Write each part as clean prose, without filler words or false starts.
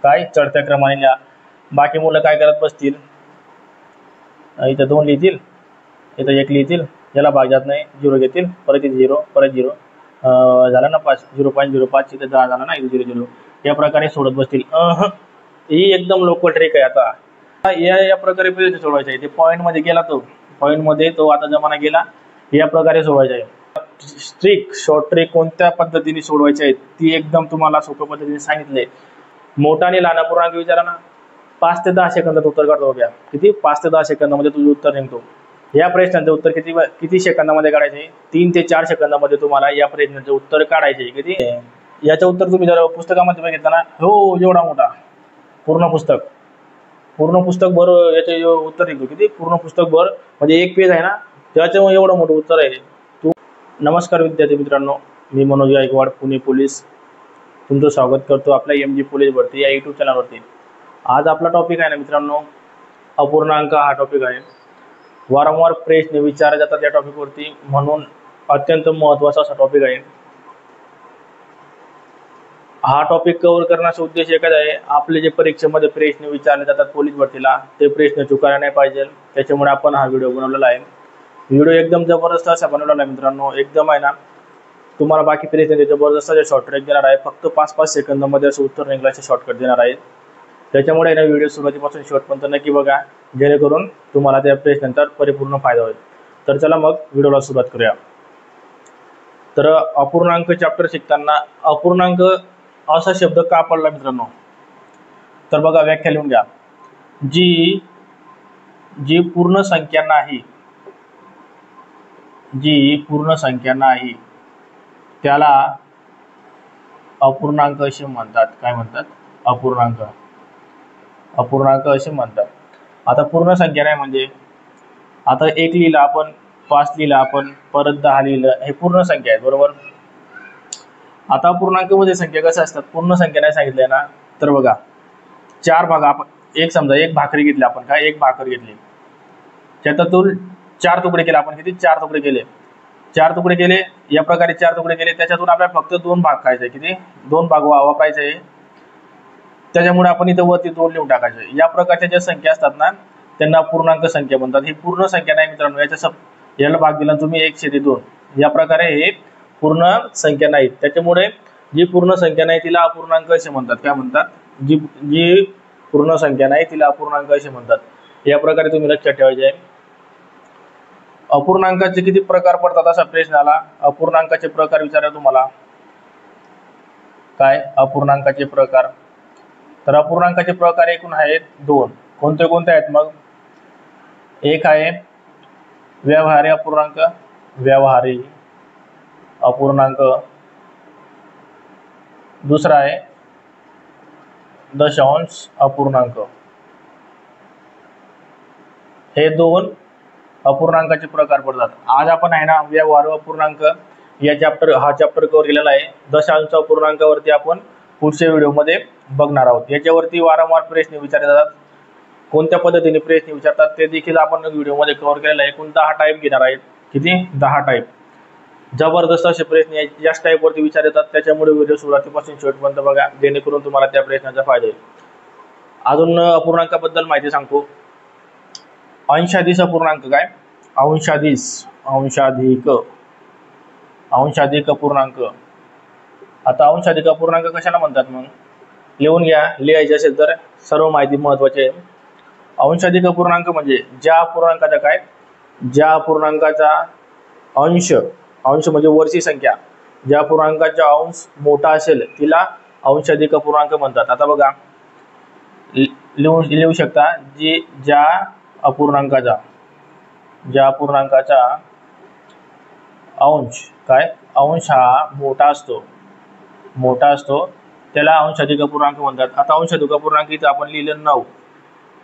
काय चढत्या क्रमाने लिहा। बाकी मुलं काय करत बसतील, इथं 2 लिहितील, इथं 1 लिहितील, याला भाग जात नाही, 0 घेतील, परत इथे 0, परत 0, झाला ना 5, 0.05, इथे 10 झाला ना, इथे 0 0, या प्रकारे सोडत बसतील। ही एकदम लोकल ट्रिक आहे। आता या प्रकारे प्रश्न सोडवायचा आहे। ते पॉईंट मध्ये गेला, तो पॉईंट मध्ये तो आता जमाना गेला, या प्रकारे सोडवायचा आहे। ट्रिक, शॉर्ट ट्रिक कोणत्या पद्धतीने सोडवायची आहे ती एकदम तुम्हाला सोप्या पद्धतीने सांगितले। मोठा आणि लहान अपूर्णांक विचारा ना, 5 ते 10 सेकंदात उत्तर काढतो घ्या। किती? 5 ते 10 सेकंदामध्ये तुझं उत्तर निघतो। या प्रश्नाचं उत्तर किती सेकंदामध्ये काढायचे? 3 ते 4 सेकंदामध्ये तुम्हाला या प्रश्नाचं उत्तर काढायचे। किती? याचं उत्तर तुम्ही जर पुस्तकामध्ये बघितलं ना, हो एवढा मोठा पूर्ण पुस्तक भर याचे उत्तर निघतो। किती? पूर्ण पुस्तक भर, म्हणजे 1 पेज आहे ना, त्याचं एवढं मोठं उत्तर आहे। नमस्कार विद्यार्थी मित्रांनो, मी मनोज गायकवाड, पुणे पोलीस, तुमचं स्वागत करतो आपल्या MG पोलीस भरती या YouTube चॅनलवरती। आज आपला टॉपिक आहे ना मित्रांनो, अपूर्णांक हा टॉपिक आहे। वारंवार प्रश्न विचारले जातात या टॉपिकवरती, म्हणून अत्यंत महत्त्वाचा असा टॉपिक आहे। हा टॉपिक कव्हर करण्याचा उद्देश एकच आहे, आपले जे परीक्षेमध्ये प्रश्न विचारले जातात पोलीस भरतीला, ते प्रश्न चुकायला नाही पाहिजे, त्याच्यामुळे आपण हा व्हिडिओ बनवलेला आहे। व्हिडिओ एकदम जबरदस्त असा बनवलेला आहे मित्रांनो, एकदम आहे ना, तुम्हाला बाकी प्रश्न जबरदस्त असे शॉर्ट ट्रिक देणार आहे। फक्त 5-5 सेकंदामध्ये असं उत्तर निघायचे शॉर्टकट देणार आहे। त्याच्यामुळे ना व्हिडिओ सुरुवातीपासून शेवटपर्यंत नक्की बघा, जेणेकरून तुम्हाला त्या प्रश्नांचा परिपूर्ण फायदा होईल। तर चला मग व्हिडिओला सुरुवात करूया। तर अपूर्णांक चॅप्टर शिकताना अपूर्णांक असा शब्द का पडला मित्रांनो, तर बघा व्याख्या लिहून घ्या। जी पूर्ण संख्या नाही, जी पूर्ण संख्या नाही त्याला अपूर्णांक असे म्हणतात। काय म्हणतात? अपूर्णांक असे म्हणतात। आता पूर्ण संख्या नाही म्हणजे, आता 1 लिहिलं आपण, 5 लिहिलं आपण, परत 10 लिहिलं, हे पूर्ण संख्या आहे, बरोबर। आता अपूर्णांक मध्ये संख्या कशा असतात, पूर्ण संख्या नाही सांगितलंय ना, तर बघा 4 भाग, आपण समजा 1 भाकरी घेतली, आपण काय 1 भाकर घेतली, त्याच्यातून 4 तुकडे केले आपण। किती? 4 तुकडे केले, 4 तुकडे केले, या प्रकारे 4 तुकडे केले, त्याच्यातून आपल्याला फक्त 2 भाग खायचे। किती? 2 भाग वापरायचे, त्याच्यामुळे आपण इथं वरती 2 लिहून टाकायचे। या प्रकारच्या ज्या संख्या असतात ना, त्यांना पूर्णांक संख्या म्हणतात। ही पूर्ण संख्या नाही मित्रांनो, याला भाग दिला तुम्ही 1/2, या प्रकारे हे पूर्ण संख्या नाही। त्याच्यामुळे जी पूर्ण संख्या नाही तिला अपूर्णांक असे म्हणतात। काय म्हणतात? जी पूर्ण संख्या नाही तिला अपूर्णांक असे म्हणतात। या प्रकारे तुम्ही लक्षात ठेवायचे आहे। अपूर्णांकाचे किती प्रकार पडतात असा प्रश्न आला, अपूर्णांकाचे प्रकार विचारा तुम्हाला। काय अपूर्णांकाचे प्रकार? तर अपूर्णांकाचे प्रकार एकूण आहेत 2। कोणते कोणते आहेत मग? एक आहे व्यवहारी अपूर्णांक, व्यवहारी अपूर्णांक। दुसरा आहे दशांश अपूर्णांक। हे 2 अपूर्णांकाचे प्रकार पडतात। आज आपण आहे ना व्यवहारी अपूर्णांक हा चॅप्टर कव्हर केलेला आहे। दशांश अपूर्णांकावरती आपण पुढच्या व्हिडिओमध्ये बघणार आहोत। याच्यावरती वारंवार प्रश्न विचारले जातात, कोणत्या पद्धतीने प्रश्न विचारतात ते देखील आपण व्हिडिओमध्ये कव्हर केलेला आहे। एकूण 10 टाईप घेणार आहेत। किती? 10 टाईप। जबरदस्त असे प्रश्न याच टाईप वरती विचारले जातात, त्याच्यामुळे व्हिडिओ सुरुवातीपासून शेवटपर्यंत बघा, जेणेकरून तुम्हाला त्या प्रश्नाचा फायदा होईल। अजून अपूर्णांकाबद्दल माहिती सांगतो। अंशाधीश अपूर्णांक। काय? अंशाधिक अपूर्णांक। आता अंशाधिक अपूर्णांक कशाला म्हणतात मग? लिहून घ्या, लिहायचे असेल तर सर्व माहिती महत्वाची आहे। अंशाधिक अपूर्णांक म्हणजे ज्या अपूर्णांकाचा काय, ज्या अपूर्णांकाचा अंश म्हणजे वरची संख्या, ज्या अपूर्णांकाचा अंश मोठा असेल तिला अंशाधिक अपूर्णांक म्हणतात। आता बघा लिहू शकता, ज्या अपूर्णांकाचा अंश काय, अंश हा मोठा असतो त्याला अंशाधिक अपूर्णांक म्हणतात। आता अंशाधिक अपूर्णांक इथं आपण लिहिलं 9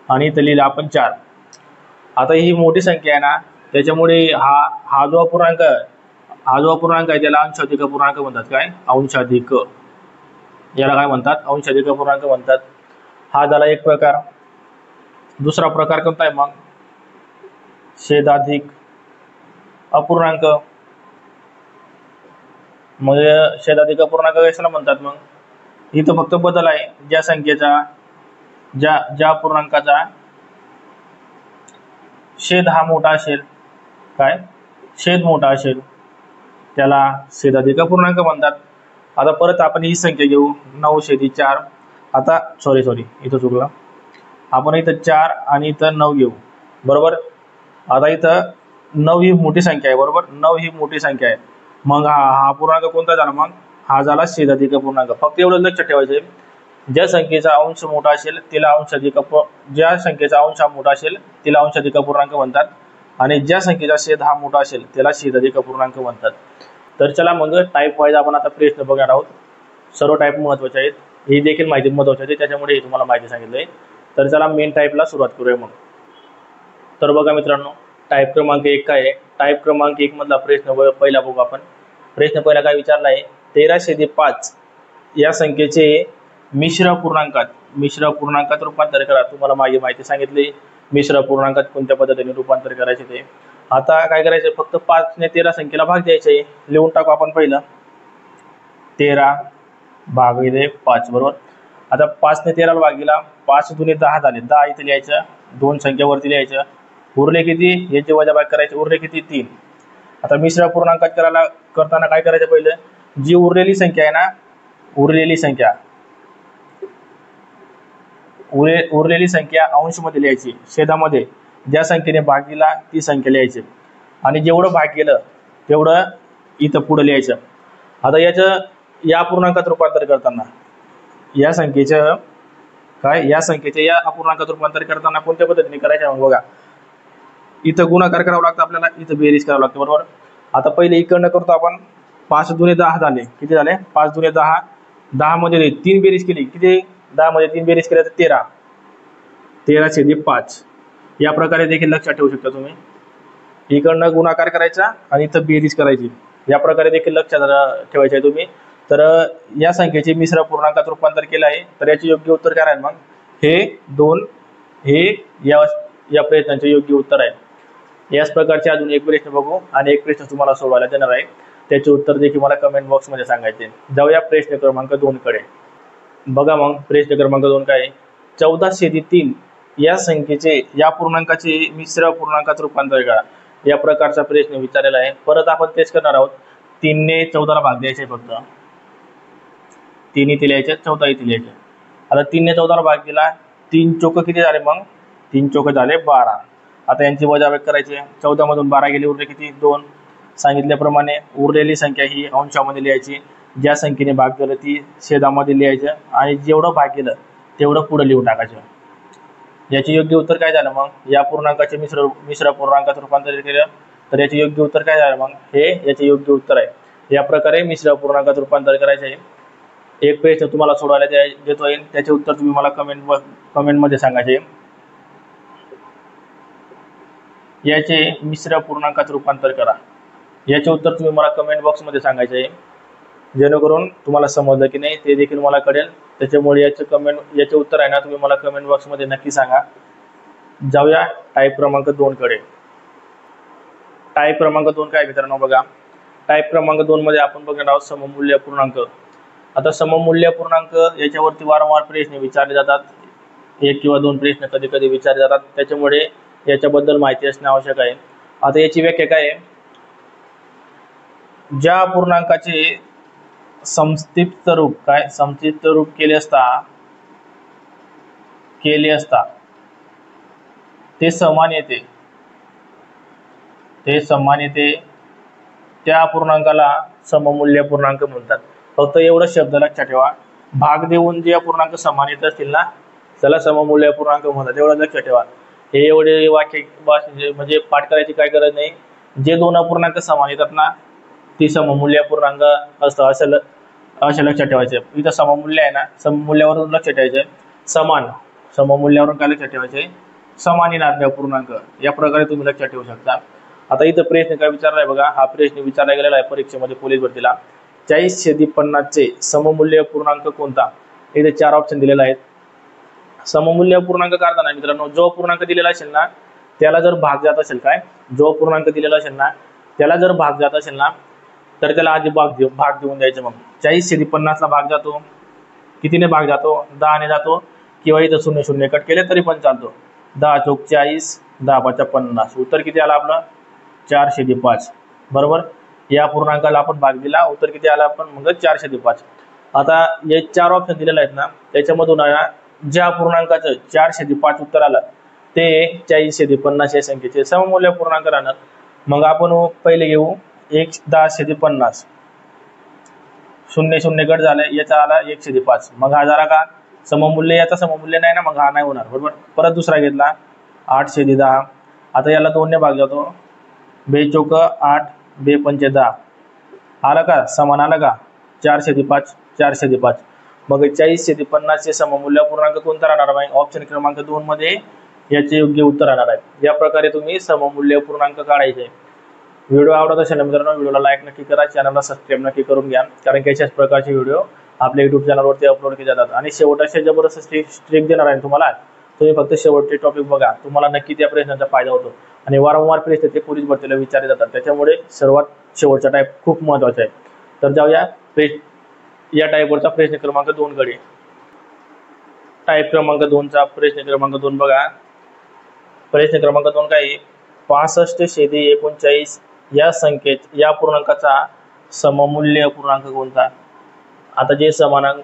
आणि इथं लिहिलं आपण 4। आता ही मोठी संख्या आहे ना, त्याच्यामुळे हा जो अपूर्णांक आहे त्याला अंशाधिक अपूर्णांक म्हणतात। काय? अंशाधिक, याला काय म्हणतात? अंशाधिक अपूर्णांक म्हणतात। हा झाला एक प्रकार। दुसरा प्रकार कोणता आहे मग? छेदाधिक अपूर्णांक। म्हणजे छेदाधिक अपूर्णांक कशाला म्हणतात मग? इथं फक्त बदल आहे, ज्या संख्येचा ज्या पूर्णांकाचा छेद हा मोठा असेल, काय छेद मोठा असेल त्याला छेदाधिक पूर्णांक म्हणतात. आता परत आपण ही संख्या घेऊ 9/4. आता सॉरी इथं चुकलं, आपण इथं 4 आणि इथं 9 घेऊ, बरोबर. आता इथं 9 ही मोठी संख्या आहे, बरोबर. 9 ही मोठी संख्या आहे, मग हा पूर्णांक कोणता झाला, मग हा झाला छेदाधिक पूर्णांक. फक्त एवढं लक्षात ठेवायचं, ज्या संख्येचा अंश मोठा असेल तिला अंशाधिक, ज्या संख्येचा अंश हा मोठा असेल तिला अंशाधिक पूर्णांक म्हणतात, आणि ज्या संख्येचा छेद हा मोठा असेल त्याला छेदाधिक पूर्णांक म्हणतात. तर चला मग टाईप वाईज आपण आता प्रश्न बघणार आहोत. सर्व टाईप महत्त्वाचे आहेत, ही देखील माहिती महत्त्वाची आहे, त्याच्यामुळे हे तुम्हाला माहिती सांगितलंय. तर चला मेन टाईपला सुरुवात करूया मग. तर बघा मित्रांनो, टाईप क्रमांक 1 काय आहे. टाईप क्रमांक 1 मधला प्रश्न पहिला बघू आपण. प्रश्न पहिला काय विचारला आहे, 13/5 या संख्येचे मिश्र पूर्णांकात रूपांतर करा. तुम्हाला मागे माहिती सांगितली मिश्र पूर्णांकात कोणत्या पद्धतीने रूपांतर करायचे ते. आता काय करायचं, फक्त 5 ने 13 संख्येला भाग द्यायचा आहे. लिहून टाकू आपण पहिलं, 13 भागिले 5, बरोबर. आता 5 ने 13 भाग दिला, 5 दुने 10 झाले, 10 इथे लिहायचं, 2 संख्यावरती लिहायचं, उरले किती, याचे वजाबाकी करायचे, उरले किती 3. आता मिश्र पूर्णांकात करताना काय करायचं, पहिलं जी उरलेली संख्या आहे ना, उरलेली संख्या अंशमध्ये लिहायची, छेदामध्ये ज्या संख्येने भाग दिला ती संख्या लिहायची, आणि जेवढं भाग केलं तेवढं इथं पुढे लिहायचं. आता या पूर्णांकात रूपांतर करताना या संख्येचे या अपूर्णांकात रूपांतर करताना कोणत्या पद्धतीने करायचं बघा. इथं गुणाकार करावा लागतो आपल्याला, इथं बेरीज करावं लागतं, बरोबर. आता पहिले इकडनं करतो आपण. 5 दुने 10 झाले, किती झाले, 5 दुने 10, 10 मध्ये 3 बेरीज केली, किती, 10 मध्ये 3 बेरीज केल्या तर 13, 13/5. या प्रकारे देखील लक्षात ठेवू शकता तुम्ही. इकडनं गुणाकार करायचा आणि इथं बेरीज करायची, या प्रकारे देखील लक्षात ठेवायचे आहे तुम्ही. तर या संख्येचे मिश्र पूर्णांकात रूपांतर केलं आहे, तर याचे योग्य उत्तर काय राहील, मग हे 2 हे या प्रश्नाचे योग्य उत्तर आहे. याच प्रकारचे अजून एक प्रश्न बघू, आणि एक प्रश्न तुम्हाला सोडवायला देणार आहे, त्याचे उत्तर देखील मला कमेंट बॉक्समध्ये सांगायचे. जाऊया प्रश्न क्रमांक 2 कडे. बघा मग प्रश्न क्रमांक 2 काय आहे, 14/3 या संख्येचे या पूर्णांकाचे मिश्र पूर्णांकात रूपांतर करा. या प्रकारचा प्रश्न विचारलेला आहे. परत आपण तेच करणार आहोत, 3 ने 14 भाग द्यायचे, फक्त 3 इथे लिहायचे, 14 इथे लिहायचे. आता 3 ने 14 भाग दिला, 3 चोक किती झाले, मग 3 चोक झाले 12. आता यांची वजाबाकी करायची, 14 मधून 12 गेले, उरले किती 2. सांगितल्याप्रमाणे उरलेली संख्या ही अंशामध्ये लिहायची, ज्या संख्येने भाग केलं ती छेदामध्ये लिहायचं, आणि जेवढं भाग केलं तेवढं पुढे लिहून टाकायचं. याचे योग्य उत्तर काय झालं, मग या पूर्णांकाचे मिश्र पूर्णांकात रूपांतरित केलं, तर याचे योग्य उत्तर काय झालं, मग हे याचे योग्य उत्तर आहे. या प्रकारे मिश्र पूर्णांकात रूपांतर करायचे आहे. एक प्रश्न तुम्हाला सोडवायला देतो येईल, त्याचे उत्तर तुम्ही मला कमेंटमध्ये सांगायचे. याचे मिश्र पूर्णांकात रूपांतर करा, याचे उत्तर तुम्ही मला कमेंट बॉक्समध्ये सांगायचे आहे, जेणेकरून तुम्हाला समजलं की नाही ते देखील मला कळेल. त्याच्यामुळे याचे उत्तर आहे ना, तुम्ही मला कमेंट बॉक्समध्ये नक्की सांगा. जाऊया टाईप क्रमांक 2 कडे. टाईप क्रमांक 2 काय मित्रांनो, बघा टाईप क्रमांक 2 मध्ये आपण बघणार आहोत सममूल्य पूर्णांक. आता सममूल्य पूर्णांक याच्यावरती वारंवार प्रश्न विचारले जातात, 1 किंवा 2 प्रश्न कधी कधी विचारले जातात, त्याच्यामुळे याच्याबद्दल माहिती असणे आवश्यक आहे. आता याची व्याख्या काय आहे, ज्या पूर्णांकाचे संक्षिप्त रूप केले असता ते समान येते, त्या पूर्णांकाला सममूल्य पूर्णांक म्हणतात. फक्त एवढं शब्द लक्षात ठेवा, भाग देऊन जे पूर्णांक समान येत असतील ना त्याला सममूल्य पूर्णांक म्हणतात, एवढं लक्षात ठेवा. हे एवढे वाक्य म्हणजे पाठ करायची काय गरज नाही. जे 2 अपूर्णांक समान येतात ना ती सममूल्य पूर्णांक असतं, असं लक्षात ठेवायचं. इथं सममूल्य आहे ना, सममूल्यावरून लक्षात ठेवायचं, सममूल्यावरून काय लक्षात ठेवायचे, समान येणार पूर्णांक, या प्रकारे तुम्ही लक्षात ठेवू शकता. आता इथं प्रश्न काय विचारलाय बघा, हा प्रश्न विचारला गेलेला आहे परीक्षेमध्ये पोलीस भरतीला. 40/50 चे सममूल्य पूर्णांक कोणता. इथे 4 ऑप्शन दिलेले आहेत. सममूल्य पूर्णांक काढताना मित्रांनो, जो पूर्णांक दिलेला असेल ना त्याला जर भाग जात असेल, जो पूर्णांक दिलेला असेल ना त्याला जर भाग जात असेल ना तर त्याला आधी भाग देऊन द्यायचं. मग 40/50 ला भाग जातो, कितीने भाग जातो? 10 ने जातो, किंवा इथं 0 0 कट केले तरी पण चालतो. 10 चौक 40, 10 पाचा 50. उत्तर किती आलं आपलं? 4/5. बरोबर. या पूर्णांकाला आपण भाग दिला, उत्तर किती आलं आपण? मग 4/5. आता हे 4 ऑप्शन दिलेले आहेत ना, त्याच्यामधून ज्या पूर्णांकाचं 4/5 उत्तर आलं ते 40/50 या संख्येचे सममूल्य पूर्णांक राहणार. मग आपण पहिले घेऊ 10/50. 0 0 कट झाले, याचा आला 1/5. मग हा झाला का सममूल्य? याचा सममूल्य नाही ना, मग हा नाही होणार. बरोबर. परत दुसरा घेतला 8/10. आता याला 2 ने भाग जातो. 2 चौक 8, 2 पंचे 10. आलं का? समान आलं का? 4/5, 4/5. मग 40/50 चे सममूल्य पूर्णांक कोणता राहणार आहे? ऑप्शन क्रमांक 2 मध्ये याचे योग्य उत्तर राहणार आहे. या प्रकारे तुम्ही सममूल्य पूर्णांक काढायचे. व्हिडिओ आवडत असेल मित्रांनो, व्हिडिओला लाईक नक्की करा, चॅनलला सबस्क्राईब नक्की करून घ्या, कारण की अशाच प्रकारचे व्हिडिओ आपल्या युट्यूब चॅनलवरती अपलोड केले जातात. आणि शेवटच्या जबरदस्त ट्रिक देणार आहे तुम्हाला. तुम्ही फक्त शेवटचे टॉपिक बघा, तुम्हाला नक्की त्या प्रश्नाचा फायदा होतो. आणि वारंवार प्रश्न ते पोलीस भरतीला विचारले जातात, त्याच्यामुळे सर्वात शेवटचा टाईप खूप महत्त्वाचा आहे. तर जाऊया या टाईपवरचा प्रश्न क्रमांक 2 कडे. टाईप क्रमांक 2चा प्रश्न क्रमांक 2 बघा. प्रश्न क्रमांक 2 काय? 65/39 या संख्येत या पूर्णांकाचा सममूल्य पूर्णांक कोणता? आता जे समान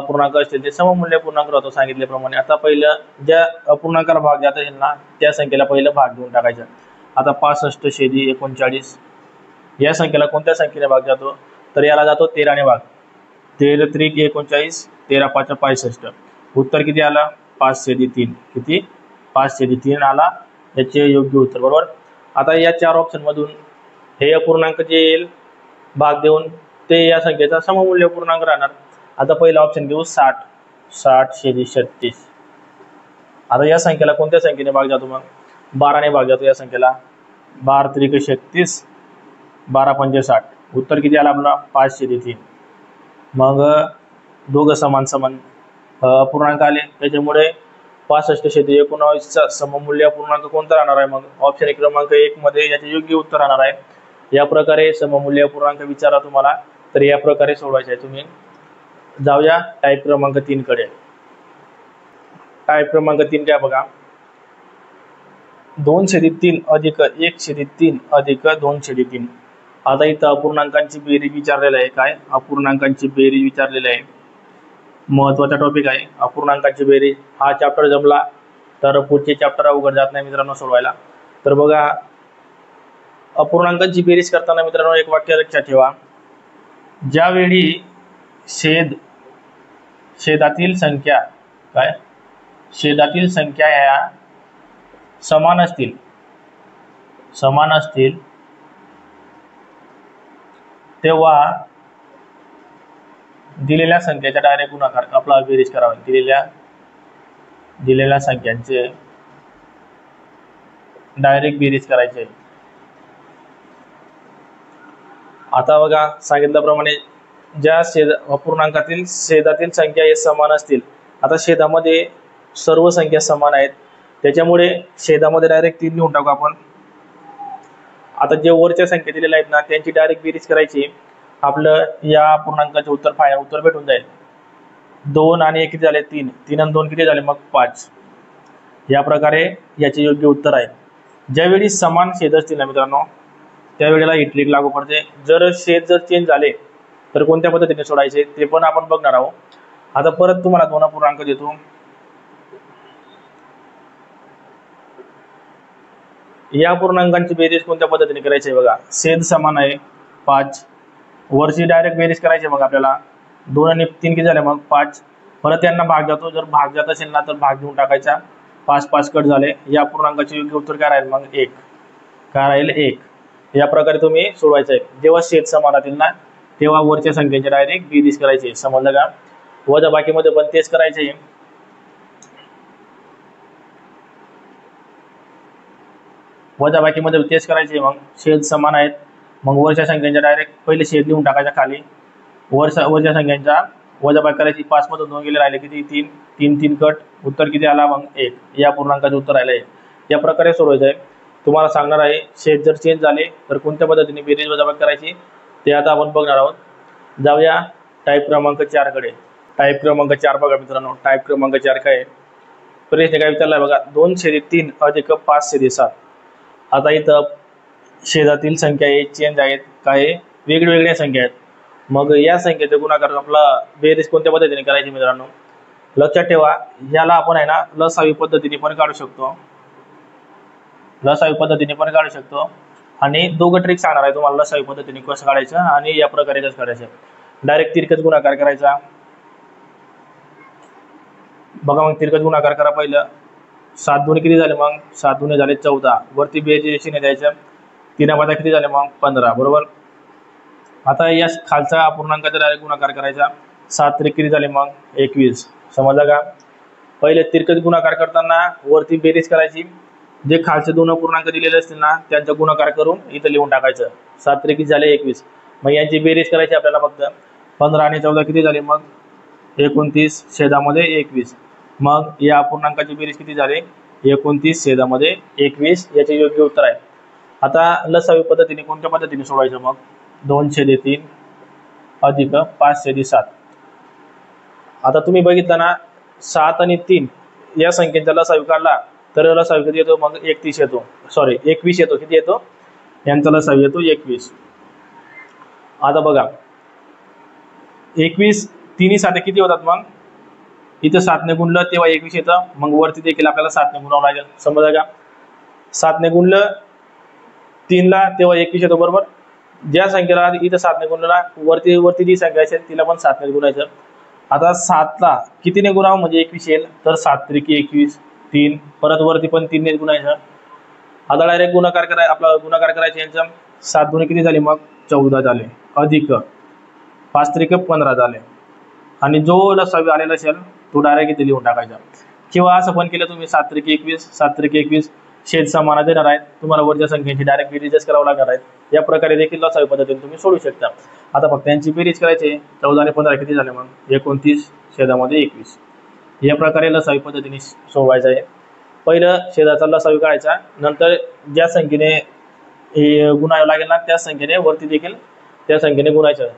पूर्णांक असतील ते सममूल्य पूर्णांक राहतो सांगितल्याप्रमाणे. आता पहिलं ज्या अपूर्णांकाला भाग जात असेल ना, त्या संख्येला पहिलं भाग देऊन टाकायचा. आता 65/39 या संख्येला कोणत्या संख्येने भाग जातो? तर याला जातो 13 ने भाग. 13 त्रिक 39, 13 पाचा 65. उत्तर किती आलं? 5/3. किती? 5/3 आला याचे योग्य उत्तर. बरोबर. आता या 4 ऑप्शन मधून हे अपूर्णांक जे येईल भाग देऊन ते या संख्येचा सममूल्य पूर्णांक राहणार. आता पहिला ऑप्शन घेऊ 60. 60/36. आता या संख्येला कोणत्या संख्येने भाग जातो? मग 12 ने भाग जातो या संख्येला. 12 त्रिक 36, 12 पंचे 60. उत्तर किती आला आपला? 5/3. मग दोघं समान समान पूर्णांक आले, त्याच्यामुळे 65/19 चा सममूल्य पूर्णांक कोणता राहणार आहे? मग ऑप्शन क्रमांक 1 मध्ये याचे योग्य उत्तर राहणार आहे. या प्रकारे सममूल्य पूर्णांक विचारा तुम्हाला, तर या प्रकारे सोडवायचे आहे तुम्ही. जाऊया टाईप क्रमांक 3 कडे. टाईप क्रमांक 3 काय बघा. 2/3 अधिक 1/3 अधिक 2/3. आता इथं अपूर्णांकांची बेरीज विचारलेली आहे. काय? अपूर्णांकांची बेरीज विचारलेली आहे. महत्त्वाचा टॉपिक आहे अपूर्णांकांची बेरीज. हा चॅप्टर जमला तर पुढचे चॅप्टर अवघड जात नाही मित्रांनो सोडवायला. तर बघा, अपूर्णांकांची बेरीज करताना मित्रांनो एक वाक्य लक्षात ठेवा. ज्यावेळी छेदातील संख्या काय? छेदातील संख्या ह्या समान असतील तेव्हा दिलेल्या संख्येचा डायरेक्ट गुणाकार आपला बेरीज करावा. दिलेल्या संख्यांचे डायरेक्ट बेरीज करायचे. आता बघा सांगितल्याप्रमाणे ज्या अपूर्णांकातील छेदातील संख्या हे समान असतील. आता छेदामध्ये सर्व संख्या समान आहेत, त्याच्यामुळे छेदामध्ये डायरेक्ट 3 लिहून टाकू आपण. आता जे वरच्या संख्या दिलेल्या आहेत ना, त्यांची डायरेक्ट बेरीज करायची. आपलं या पूर्णांकाचे उत्तर भेटून जाईल. 2 आणि 1 किती झाले? 3. 3 आणि 2 किती झाले? मग 5. या प्रकारे याचे योग्य उत्तर आहे. ज्यावेळी समान छेद असतील ना मित्रांनो, त्यावेळेला ही ट्रिक लागू पडते. जर चेंज झाले तर कोणत्या पद्धतीने सोडायचे ते पण आपण बघणार आहोत. आता परत तुम्हाला 2 अपूर्णांक देतो. या पूर्णांकांची बेरीज कोणत्या पद्धतीने करायची बघा. छेद समान आहे 5. वरची डायरेक्ट बेरीज करायची. मग आपल्याला 2 आणि 3 किती झाले? मग 5. परत यांना भाग जातो. जर भाग जात असेल ना तर भाग देऊन टाकायचा. 5 5 कट झाले. या पूर्णांकाचे योग्य उत्तर काय राहील? मग 1. काय राहील? 1. या प्रकारे तुम्ही सोडवायचं आहे. जेव्हा छेद समान राहतील ना तेव्हा वरच्या संख्येची डायरेक्ट बेरीज करायची. समजलं का? वजाबाकीमध्ये पण तेच करायचे. वजाबाकीमध्ये तेच करायचे. मग छेद समान आहेत, मग वरच्या संख्यांच्या डायरेक्ट पहिले छेद लिहून टाकायचा खाली. वरच्या संख्यांच्या वजाबाकी करायची. 5 मधून 2 गेले, राहिले किती? 3. 3 3 कट. उत्तर किती आला? मग 1. या पूर्णांकाचे उत्तर राहिले. या प्रकारे सोडवायचं आहे. तुम्हाला सांगणार आहे छेद जर चेंज झाले तर कोणत्या पद्धतीने बेरीज वजाबाकी करायची ते आता आपण बघणार आहोत. जाऊया टाईप क्रमांक 4 कडे. टाईप क्रमांक 4 बघा मित्रांनो, टाईप क्रमांक 4 काय आहे? प्रश्न काय विचारलाय बघा, 2/3 अधिक 5/7. आता इथं छेदातील संख्या आहे, चेंज आहेत, काय आहे? वेगवेगळ्या संख्या आहेत. मग या संख्येचा गुणाकार आपला बेरीज कोणत्या पद्धतीने करायची मित्रांनो? लक्षात ठेवा, याला आपण आहे ना लसावी पद्धतीने पण काढू शकतो, लसावी पद्धतीने पण काढू शकतो. आणि दोघं ट्रिक सांगणार आहे तुम्हाला लसावी पद्धतीने कसं काढायचं आणि या प्रकारे कसं काढायचं. डायरेक्ट तिरकस गुणाकार करायचा बघा. मग तिरकस गुणाकार करा. पहिलं 7 दुणे किती झाले? मग 7 दुणे झाले 14. वरती बेरीज द्यायचं. 3 किती झाले? मग 15. बरोबर. आता या खालचा अपूर्णांकाचा डायरेक्ट गुणाकार करायचा. 7 त्रिक किती झाले? मग 21. समजलं का? पहिले तिरकस गुणाकार करताना वरती बेरीज करायची, जे खालचे दोन अपूर्णांक दिलेले असतील ना त्यांचा गुणाकार करून इथं लिहून टाकायचं. 7 त्रिक झाले 21. मग यांची बेरीज करायची आपल्याला फक्त. 15 आणि 14 किती झाले? मग 29 छेदामध्ये 21. मग या अपूर्णांकाची बेरीज किती झाली? 29 छेदामध्ये 21. याचे योग्य उत्तर आहे. आता लसावी पद्धतीने कोणत्या पद्धतीने सोडवायचं? मग 2/3 अधिक 5/7. आता तुम्ही बघितलं ना, 7 आणि 3 या संख्येचा लसावी काढला तर लसावी किती येतो? मग 31 येतो. सॉरी 21 येतो. किती येतो? यांचा लसावी येतो 21. आता बघा 21 3 7 किती होतात? मग इथं 7 ने गुणलं तेव्हा 21 येतं. मग वरती देखील आपल्याला 7 ने गुणावं लागेल. समजा का? 7 ने गुणलं 3 ला तेव्हा 21 येतो. बरोबर. ज्या संख्येला इथं 7 ने गुणला वरती जी संख्या असेल तिला पण 7 ने गुणायचं. आता 7 ला कितीने गुणावं म्हणजे 21 येईल? तर 7 त्रिक 21. 3 परत वरती पण 3 ने गुणायचं. आता डायरेक्ट गुणाकार करायचा, आपला गुणाकार करायचा यांचा. 7 दुणे किती झाले? मग 14 झाले अधिक 5 त्रिक 15 झाले. आणि जो लसावी आलेला असेल तो डायरेक्ट इथे लिहून टाकायचा. किंवा असं पण केलं तुम्ही 7 त्रिक 21, 7 त्रिक 21 छेद समान देणार आहेत. तुम्हाला वरच्या संख्येची डायरेक्ट बेरीज करावं लागणार आहे. या प्रकारे देखील लसावी पद्धतीने तुम्ही सोडू शकता. आता फक्त यांची बेरीज करायची. 14 आणि 15 किती झाले? मग 29 छेदामध्ये 21. या प्रकारे लसावी पद्धतीने सोडवायचं आहे. पहिलं छेदाचा लसावी काढायचा, नंतर ज्या संख्येने हे गुणावं लागेल ना त्या संख्येने वरती देखील त्या संख्येने गुणायचं.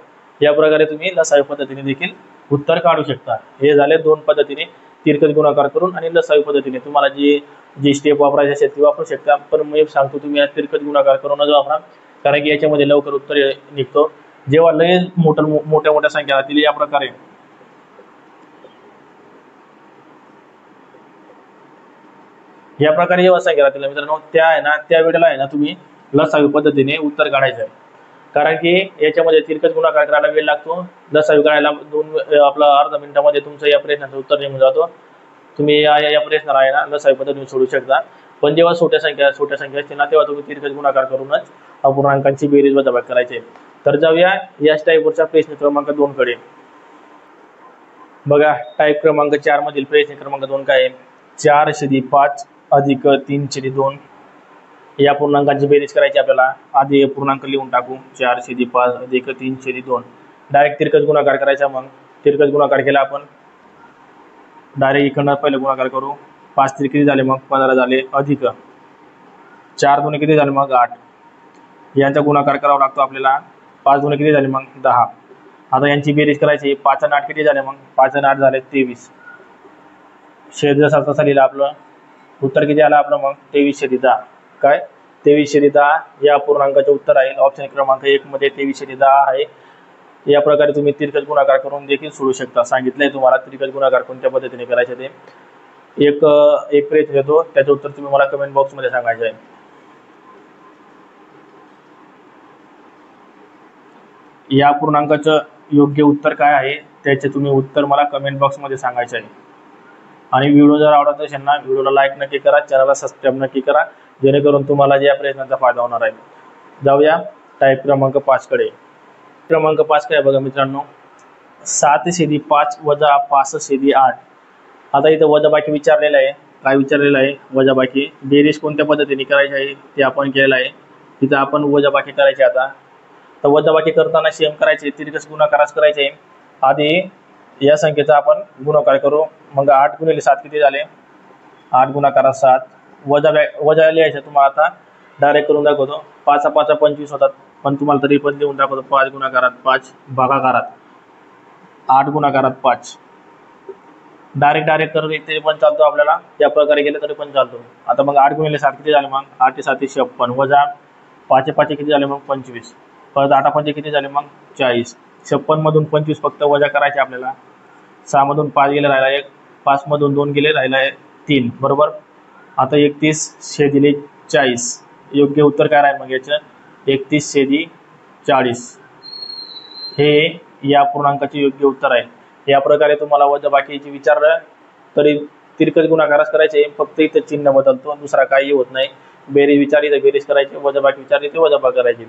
या प्रकारे तुम्ही लसावी पद्धतीने देखील उत्तर काढू शकता. हे झाले दोन पद्धतीने, तिरकस गुणाकार करून आणि लसावी पद्धतीने. तुम्हाला जी स्टेप वापरायची असेल ती वापरू शकता, पण मी सांगतो तुम्ही तिरकस गुणाकार करूनच वापरा, कारण की याच्यामध्ये लवकर उत्तर निघतो. जेव्हा लय मोठ्या संख्या राहतील या प्रकारे जेव्हा संख्या राहतील मित्रांनो त्या आहे ना त्या वेळेला आहे ना तुम्ही लसावी पद्धतीने उत्तर काढायचं आहे. कारण की याच्यामध्ये तिरकस गुणाकार करायला वेळ लागतो. लसावी काढायला आपला अर्धा मिनिटामध्ये तुमचं या प्रश्नाचं उत्तर निघून जातो. तुम्ही या प्रश्नाला आहे ना लसावी पद्धतीने सोडू शकता. पण जेव्हा छोट्या संख्या असतील ना तेव्हा तुम्ही तिरकस गुणाकार करूनच अपूर्णांकांची बेरीज वजाबाकी करायची. तर जाऊया या टाईपवरचा प्रश्न क्रमांक 2 कडे. बघा टाईप क्रमांक 4 मधील प्रश्न क्रमांक 2 काय आहे? 4/5 अधिक 3/2 या पूर्णांकांची बेरीज करायची आपल्याला. आधी पूर्णांक लिहून टाकू. 4/5 अधिक 3/2 डायरेक्ट तिरकस गुणाकार करायचा. मग तिरकस गुणाकार केला आपण डायरेक्ट इकडनं पहिले गुणाकार करू. 5 त्रिक किती झाले? मग 15 झाले अधिक 4 दुणे किती झाले? मग 8. यांचा गुणाकार करावा लागतो आपल्याला. 5 दुणे किती झाले? मग 10. आता यांची बेरीज करायची. 5 आणि 8 किती झाले? मग 5 आणि 8 झाले 23. छेद जसा तसा लिहिला. आपलं उत्तर किती आलं आपलं? मग 23/10. काय 23/10 या पूर्णांकाचे उत्तर आहे. ऑप्शन क्रमांक 1 मध्ये 23/10 आहे. या प्रकारे तुम्ही तिरकस गुणाकार करून देखील सोडू शकता. सांगितलंय तुम्हाला तिरकस गुणाकार कोणत्या पद्धतीने करायचे ते. एक प्रश्न देतो, त्याचं उत्तर तुम्ही मला कमेंट बॉक्स मध्ये सांगायचं आहे. या पूर्णांकाचं योग्य उत्तर काय आहे त्याचे तुम्ही उत्तर मला कमेंट बॉक्स मध्ये सांगायचं आहे. आणि व्हिडिओ जर आवडत असेल ना व्हिडिओला लाईक नक्की करा, चॅनलला सबस्क्राईब नक्की करा, जेणेकरून तुम्हाला या प्रश्नांचा फायदा होणार आहे. जाऊया टाईप क्रमांक 5 कडे. क्रमांक 5 काय बघा मित्रांनो? 7/5 वजा 5/8. आता इथं वजाबाकी विचारलेलं आहे. काय विचारलेलं आहे? वजाबाकी. बेरीज कोणत्या पद्धतीने करायची आहे ते आपण केलेलं आहे. तिथं आपण वजाबाकी करायची. आता तर वजाबाकी करताना सेम करायचे, तिरकस गुणाकारच करायचे. आधी या संख्येचा आपण गुणाकार करू. मग 8 गुणिले 7 किती झाले? 8 गुणाकारात 7. वजा लिहायचं तुम्हाला. आता डायरेक्ट करून दाखवतो. 5 5 25 होतात, पण तुम्हाला तरी पण लिहून दाखवतो. 5 गुणाकारात 5 भागाकारात 8 गुणाकारात 5. डायरेक्ट करत तरी पण चालतो आपल्याला, या प्रकारे गेलं तरी पण चालतो. आता मग 8 × 7 किती झाले? मग 8 × 7 = 56 वजा 5 × 5 किती झाले? मग 25. परत 8 × 5 किती झाले? मग 40. 56 मधून 25 फक्त वजा करायचे आपल्याला. 6 मधून 5 गेले राहिला 1, 5 मधून 2 गेले राहिला 3, बरोबर. आता 31/40. योग्य उत्तर काय राहील मग याचं? 31/40 हे या पूर्णांकाचे योग्य उत्तर आहे. या प्रकारे तुम्हाला वजाबाकीचे विचारलं तरी तिरकस गुणाकारच करायचे, फक्त इथं चिन्ह बदलतो, दुसरा काही होत नाही. बेरीज विचारली तर बेरीज करायची, वजाबाकी विचारली तर वजाबाकी करायची.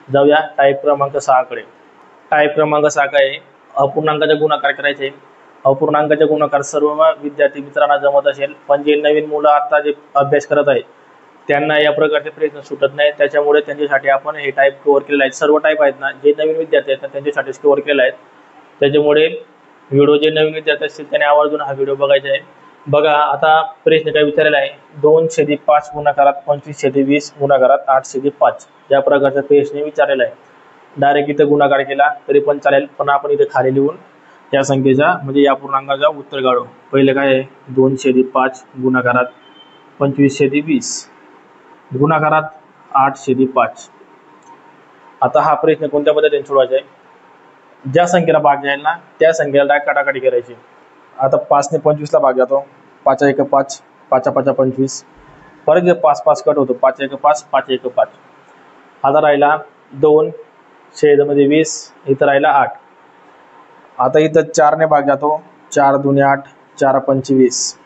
जाऊया टाईप क्रमांक 6 कडे. टाईप क्रमांक 6 काय आहे? अपूर्णांकाचे गुणाकार करायचे. अपूर्णांकाचे गुणाकार सर्व विद्यार्थी मित्रांना जमत असेल, पण जे नवीन मुलं आता जे अभ्यास करत आहे त्यांना या प्रकारचे प्रश्न सुटत नाही. त्याच्यामुळे त्यांच्यासाठी आपण हे टाईप कव्हर केलेले आहेत. सर्व टाईप आहेत ना, जे नवीन विद्यार्थी आहेत ना त्यांच्यासाठी कव्हर केलेले आहेत. त्याच्यामुळे व्हिडिओ जे नवीन विद्यार्थी असतील त्याने आवर्जून हा व्हिडिओ बघायचा आहे. बघा आता प्रश्न काय विचारलेला आहे? 2/5 गुणाकारात 25/20 गुणाकारात 8/5 या प्रकारचा प्रश्न विचारलेला आहे. डायरेक्ट इथं गुणाकार केला तरी पण चालेल, पण आपण इथे खाली लिहून या संख्येचा म्हणजे या पूर्णांकाचा उत्तर काढू. पहिले काय आहे? 2/5 गुणाकारात 25/20 गुणाकारात 8/5. आता हा प्रश्न कोणत्या पद्धतीने सोडवायचा आहे? ज्या संख्येला भाग जाईल ना त्या संख्येला डायरेक्ट काटाकाटी करायची. आता 5 ने 25 ला भाग जातो, 5 × 1 = 5, 5 × 5 = 25. परत 5 5 कट होतो, 5 × 1 = 5, 5 × 1 = 5. आता राहिला 2/20, इथं राहिला 8. आता इथं 4 ने भाग जातो, 4 × 2 = 8, 4 × 5 = 20.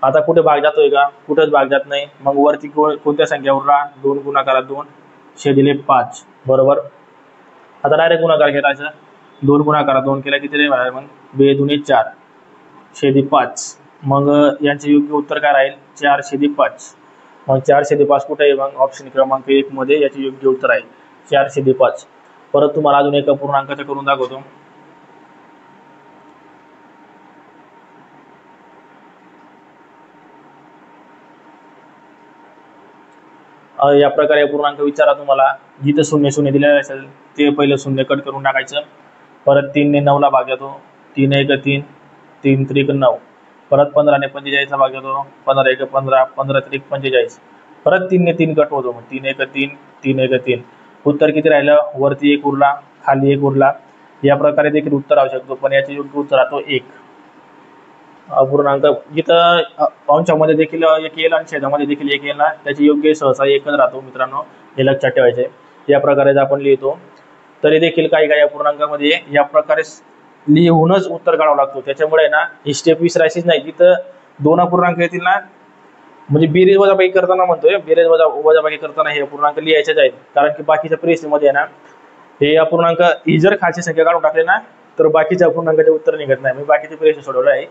आता कुठे भाग जातोय का? कुठेच भाग जात नाही. मग वरती कोणत्या संख्या उरला? 2 गुणाकारात 2/5, बरोबर. आता डायरेक्ट गुणाकार करायचा. 2 गुणाकारात 2 केला किती राहील? मग 2 × 2 = 4/5. मग यांचे योग्य उत्तर काय राहील? 4/5. मग 4/5 कुठे आहे? मग ऑप्शन क्रमांक 1 मध्ये याचे योग्य उत्तर आहे 4/5. परत तुम्हाला अजून एका पूर्णांकाचं करून दाखवतो. या प्रकारे पूर्णांक विचारा तुम्हाला. जिथं 0 0 दिलेलं असेल ते पहिलं 0 कट करून टाकायचं. परत 3 ने 9 ला भाग जातो, 3 × 1 = 3, 3 × 3 = 9. परत 15 ने 45 ला भाग जातो, 15 × 1 = 15, 15 × 3 = 45. परत 3 ने 3 कट होतो, 3 × 1 = 3, 3 × 1 = 3. उत्तर किती राहिलं? वरती 1 उरला, खाली 1 उरला. या प्रकारे देखील उत्तर राहू शकतो, पण याचे योग्य उत्तर राहतो 1. अपूर्णांक जिथं अंशामध्ये देखील 1 येईल आणि छेदामध्ये देखील 1 येईल ना, त्याची योग्य सहसा 1च राहतो मित्रांनो, हे लक्षात ठेवायचे. या प्रकारे आपण लिहितो. तरी देखील काही काही अपूर्णांकामध्ये या प्रकारे लिहूनच उत्तर काढावं लागतो. त्याच्यामुळे ना ही स्टेप विसरायचीच नाही. जिथं 2 अपूर्णांक येतील ना, म्हणजे बेरीज वजाबाकी करताना म्हणतोय, बेरीज वजाबाकी करताना हे अपूर्णांक लिहायचेच आहेत. कारण की बाकीच्या प्रश्नामध्ये आहे ना हे अपूर्णांक ही जर खालची संख्या काढून टाकले ना तर बाकीच्या अपूर्णांकाचे उत्तर निघत नाही. मी बाकीचे प्रश्न सोडवले आहे,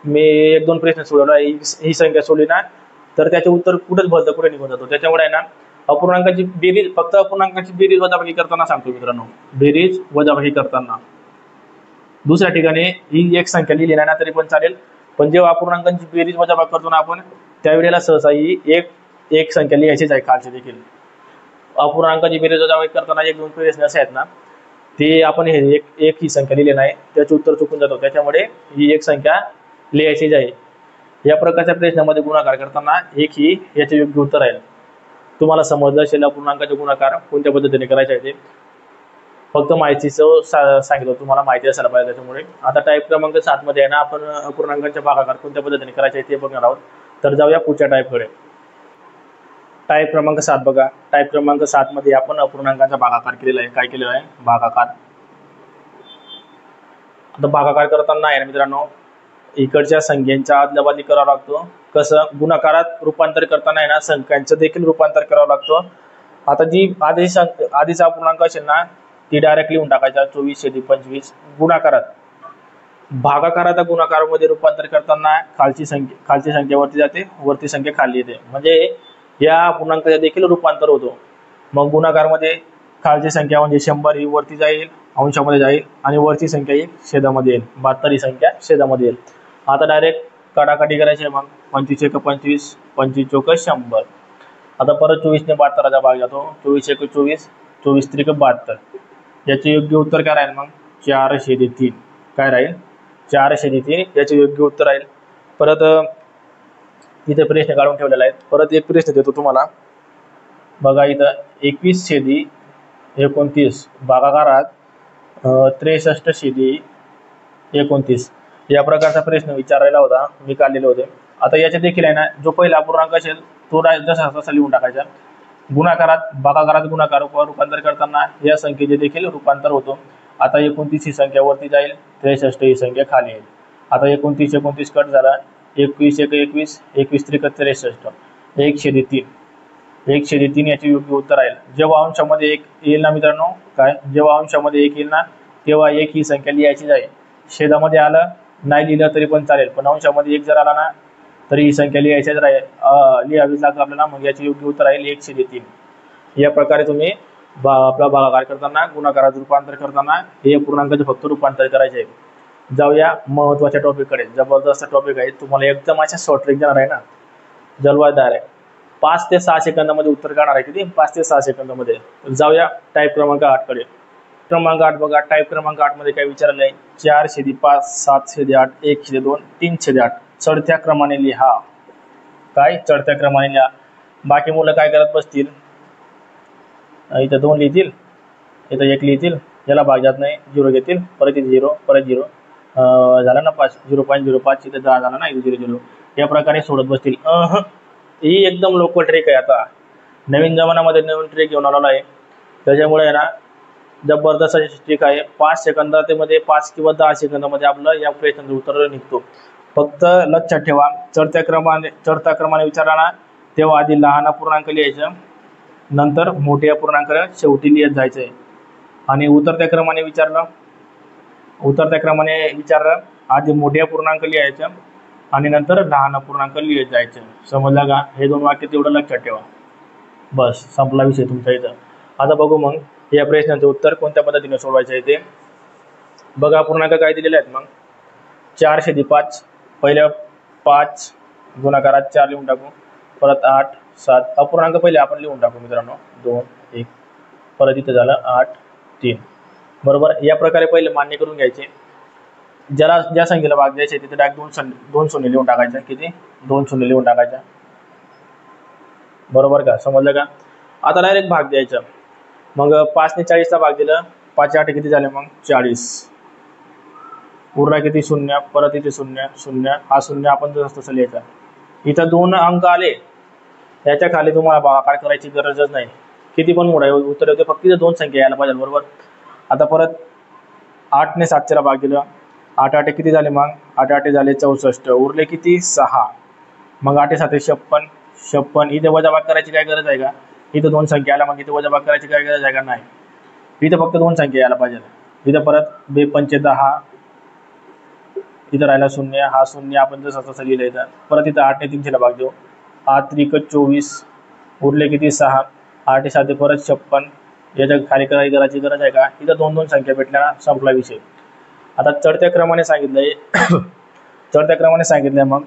मी 1-2 प्रश्न सोडवला आहे. ही संख्या सोडली ना तर त्याचे उत्तर कुठेच भलतं कुठे निघून जातो. त्याच्यामुळे आहे ना अपूर्णांकाची बेरीज, फक्त अपूर्णांकाची बेरीज वजाबाकी करताना सांगतो मित्रांनो, बेरीज वजाबाकी करताना. दुसऱ्या ठिकाणी ही एक संख्या लिहिली नाही ना तरी पण चालेल, पण जेव्हा अपूर्णांकांची बेरीज वजाबाकी करतो ना आपण त्यावेळेला सहसा ही एक संख्या लिहायचीच आहे खालची देखील. अपूर्णांकाची बेरीज वजाबाकी करताना 1-2 प्रश्न असे आहेत ना ते आपण हे एक ही संख्या लिहिली नाही त्याचे उत्तर चुकून जातो. त्याच्यामुळे ही एक संख्या लिहायचीच आहे. या प्रकारच्या प्रश्नामध्ये गुणाकार करताना एक ही याचे योग्य उत्तर आहे. तुम्हाला समजलं असेल अपूर्णांकाचे गुणाकार कोणत्या पद्धतीने करायचे आहे ते. फक्त माहितीचं सांगितलं, तुम्हाला माहिती असायला पाहिजे. त्याच्यामुळे आता टाईप क्रमांक 7 मध्ये आहे ना आपण अपूर्णांकांचे भागाकार कोणत्या पद्धतीने करायचे आहे ते बघणार आहोत. तर जाऊया पुढच्या टाईपकडे. टाईप क्रमांक 7 बघा. टाईप क्रमांक 7 मध्ये आपण अपूर्णांकांचा भागाकार केलेला आहे. काय केलेला आहे? भागाकार. आता भागाकार करताना आहे ना मित्रांनो इकडच्या संख्यांचा अदलाबदली करावा लागतो. कसं? गुणाकारात रूपांतर करताना आहे ना संख्यांचं देखील रूपांतर करावं लागतं. आता जी आधीचा अपूर्णांक असेल ना ती डायरेक्ट लिहून टाकायचा 24/25. गुणाकारात भागाकारात गुणाकारामध्ये रूपांतर करताना खालची संख्या वरती जाते, वरती संख्या खाली येते. म्हणजे या अपूर्णांकाचे देखील रूपांतर होतो. मग गुणाकारमध्ये खालची संख्या म्हणजे 100 ही वरती जाईल, अंशामध्ये जाईल आणि वरची संख्या ही छेदामध्ये येईल. 72 ही संख्या छेदामध्ये येईल. आता डायरेक्ट काटाकाटी करायची आहे. मग 25 × 1 = 25, 25 × 4 = 100. आता परत 24 ने 72चा भाग जातो, 24 × 1 = 24, 24 × 3 = 72. याचे योग्य उत्तर काय राहील? मग 4/3 काय राहील? 403 याचे योग्य उत्तर राहील। परत इथे प्रश्न काढून ठेवलेला आहे। परत एक प्रश्न देतो तुम्हाला बघा, इथं 21/29 भागाकारात 63/29 या प्रकारचा प्रश्न विचारायला होता, मी काढलेले होते। आता याचे देखील आहे ना, जो पहिला अपूर्णांक असेल तो जसा तसा लिहून टाकायचा। गुणाकारात भागाकारात गुणाकार रूपांतर करताना या संख्येचे देखील रूपांतर होतो। आता 29 ही संख्या वरती जाईल, 63 ही संख्या खाली येईल। आता 29 कट झाला, 21 1 21 21 त्रिक 63 1/3 1/3 याचे योग्य उत्तर राहील। जेव्हा अंशामध्ये 1 येईल ना मित्रांनो, काय जेव्हा अंशामध्ये 1 येईल ना तेव्हा 1 ही संख्या लिहायची जाईल। छेदामध्ये आलं नाही लिहिलं तरी पण चालेल, पण अंशामध्ये 1 जर आला ना तरी ही संख्या लिहायचीच राहील, लिहावीच लागतं आपल्याला। मग याचे योग्य उत्तर राहील 1/3। या प्रकारे तुम्ही आपला भागाकार करताना गुणाकारात रूपांतर करताना हे पूर्णांकाचे फक्त रूपांतर करायचे आहे। जाऊया महत्त्वाच्या टॉपिककडे। जबरदस्त टॉपिक आहे, तुम्हाला एकदम अशा शॉर्ट ट्रिक देणार आहे ना, जलवादार आहे। 5 ते 6 सेकंदामध्ये उत्तर काढणार आहे। किती? 5 ते 6 सेकंदामध्ये। जाऊया टाईप क्रमांक 8 कडे। क्रमांक 8 बघा, टाईप क्रमांक 8 मध्ये काय विचारलं आहे? 4/5 7/8 1/2 3/8 चढत्या क्रमाने लिहा। काय? चढत्या क्रमाने लिहा। बाकी मुलं काय करत बसतील, इथं 2 लिहितील, इथं 1 लिहितील, याला भाग जात नाही, 0 घेतील, परत इथे 0 परत 0 झाला ना 5 0.05 इथे 10 झाला ना, 0 या प्रकारे सोडत बसतील। ही एकदम लोकल ट्रिक आहे। आता नवीन जमान्यामध्ये नवीन ट्रिक घेऊन आलेला आहे, त्याच्यामुळे आहे ना जबरदस्त अशी ट्रिक आहे। 5 सेकंदामध्ये 5 किंवा 10 सेकंदामध्ये आपलं या प्रश्नाचं उत्तर निघतो। फक्त लक्षात ठेवा, चढत्या क्रमाने विचारला ना तेव्हा आधी लहान अपूर्णांक लिहायचं, नंतर मोठे अपूर्णांक शेवटी लिहित जायचं आहे। आणि उतरत्या क्रमाने विचारलं आधी मोठे अपूर्णांक लिहायचं आणि नंतर लहान अपूर्णांक लिहित जायचं। समजलं का? हे 2 वाक्य तेवढं लक्षात ठेवा, बस संपला विषय तुमचा इथं। आता बघू मग या प्रश्नाचं उत्तर कोणत्या पद्धतीने सोडवायचं आहे ते बघा। अपूर्णांक काय दिलेले आहेत मग? 4/5 पहिल्या 5 गुणाकारात 4 लिहून टाकू, परत 8 7 अपूर्णांक पहिले आपण लिहून टाकू मित्रांनो, 2 1 परत इथं झालं 8 3 बरोबर। या प्रकारे पहिले मान्य करून घ्यायचे। ज्या संख्येला भाग द्यायचे तिथे डायरेक्ट 2 शून्य लिहून टाकायचं। किती? 2 शून्य लिहून टाकायचं, बरोबर का? समजलं का? आता डायरेक्ट भाग द्यायचा। मग 5 ने 40 ला भाग दिलं, 5 8 किती झाले मग? 40 उरला किती? 0 परत इथे 0 0 हा 0 आपण तसं लिहायचा। इथं 2 अंक आले, याच्या खाली तुम्हाला भागाकार करायची गरजच नाही, किती पण मोठा उत्तर होते, फक्त इथे 2 संख्या यायला पाहिजे, बरोबर। आता परत 8 ने 7 ला भाग दिलं, 8 8 किती झाले मग? 8 8 झाले 64 उरले किती? 6 मग 8 7 56 इथे वजाबाग करायची काय गरज आहे का? इथं 2 संख्या आल्या, मग इथे वजाबाग करायची काय गरज आहे का? नाही, इथं फक्त 2 संख्या यायला पाहिजे। इथं परत 2 5 10 इथं राहिला 0 हा 0 आपण जसं तसं लिहिलं इथं। परत इथं 8 ने 3 ला भाग देऊ, 8 त्रिक 24 उरले किती? 6 8 7 परत 56 याच्या खाली करायची गरज आहे का? इथं 2 संख्या भेटल्या ना, संपला विषय। आता चढत्या क्रमाने सांगितलंय चढत्या क्रमाने सांगितलंय, मग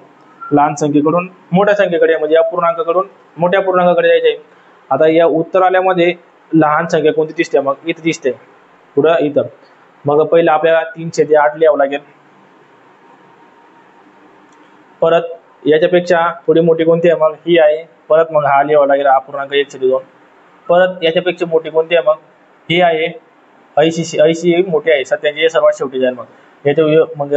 लहान संख्येकडून मोठ्या संख्येकडे म्हणजे अपूर्णांकाकडून मोठ्या अपूर्णांकाकडे जायचंय। आता या उत्तर आल्यामध्ये लहान संख्या कोणती दिसते? मग इथे दिसते, पुढं इथं। मग पहिलं आपल्याला 3/8 लिहावं लागेल, परत याच्यापेक्षा थोडी मोठी कोणती आहे? मग ही आहे। परत मग हा लिहावा लागेल अपूर्णांक 1/2, परत याच्यापेक्षा मोठी कोणती आहे? मग ही आहे। 80 मोठी आहे, 87 सर्वात शेवटी जाईल। मग याच्या मग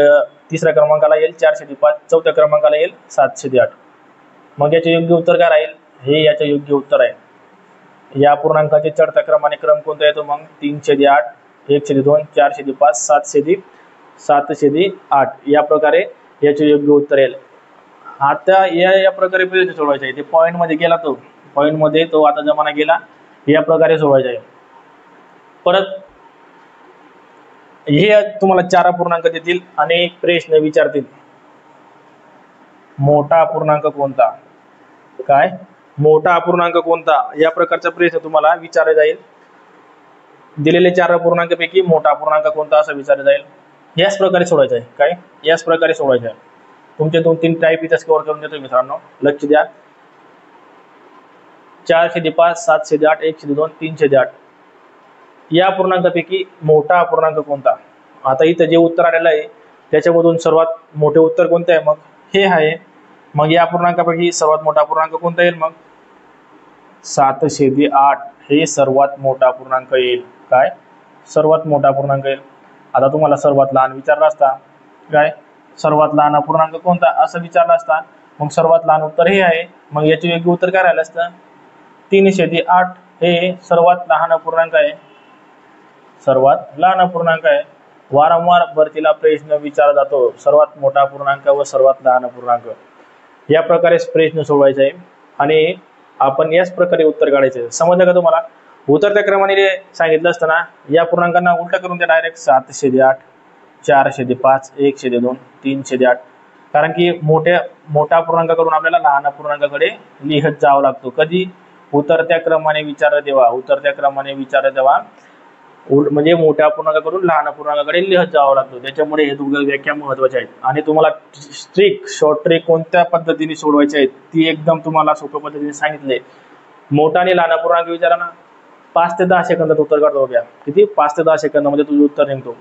तिसऱ्या क्रमांकाला येईल 4/5, चौथ्या क्रमांकाला येईल 7/8। मग याचे योग्य उत्तर काय राहील? हे याचे योग्य उत्तर आहे। या अपूर्णांकाचे चढत्या क्रमाने क्रम कोणता येतो? मग 3/8 1/2 4/5 7/8 या प्रकारे याचे योग्य उत्तर येईल। आता या प्रकारे प्रश्न सोडवायचा आहे। ते पॉईंट मध्ये गेला, तो पॉईंट मध्ये तो आता जमाना गेला, या प्रकारे सोडवायचा आहे। परत हे तुम्हाला 4 अपूर्णांक देतील आणि प्रश्न विचारतील, मोठा अपूर्णांक कोणता? काय? मोठा अपूर्णांक कोणता? या प्रकारचा प्रश्न तुम्हाला विचारला जाईल। दिलेले 4 अपूर्णांकापैकी मोठा अपूर्णांक कोणता असं विचारलं जाईल। याच प्रकारे सोडवायचं आहे। काय? याच प्रकारे सोडवायचं आहे। तुमचे 2-3 टाईप इथे स्कोअर करून देतो मित्रांनो, लक्ष द्या। 4/5 7/8 1/2 3/8 या अपूर्णांकापैकी मोठा अपूर्णांक कोणता? आता इथं जे उत्तर आलेलं आहे त्याच्यामधून सर्वात मोठे उत्तर कोणते आहे? मग हे आहे. मग या पूर्णांकापैकी सर्वात मोठा पूर्णांक कोणता येईल? मग 7/8 हे सर्वात मोठा पूर्णांक येईल. काय? सर्वात मोठा पूर्णांक येईल. आता तुम्हाला सर्वात लहान विचारला असता, काय सर्वात लहान पूर्णांक कोणता असं विचारला असता, मग सर्वात लहान उत्तर हे आहे. मग याचे योग्य उत्तर काय राहिलं असतं? 3/8 हे सर्वात लहान पूर्णांक आहे. सर्वात लहान पूर्णांक आहे. वारंवार भरतीला प्रश्न विचारला जातो, सर्वात मोठा पूर्णांक व सर्वात लहान पूर्णांक. या प्रकारे प्रश्न सोडवायचा आहे आणि आपण याच प्रकारे उत्तर काढायचे. समजलं का तुम्हाला? उतरत्या क्रमाने सांगितलं असताना या पूर्णांकांना उलटा करून द्या डायरेक्ट. 7/8, 4/5, 1/2, 3/8. कारण की मोठा पूर्णांकाकडून आपल्याला लहान पूर्णांकाकडे लिहत जावं लागतो. कधी? उतरत्या क्रमाने विचार देवा. उतरत्या क्रमाने विचार देवा म्हणजे मोठ्या पूर्णांकाकडून लहान पूर्णांकाकडे लिहत जावं लागतो. त्याच्यामुळे हे दोघं व्याख्या महत्वाच्या आहेत. आणि तुम्हाला शॉर्ट ट्रिक कोणत्या पद्धतीने सोडवायची आहेत ती एकदम तुम्हाला सोप्या पद्धतीने सांगितले. मोठा आणि लहान पूर्णांक विचारा ना, 5 ते 10 सेकंदात उत्तर काढतो घ्या. किती? 5 ते 10 सेकंदामध्ये तुझं उत्तर निघतो.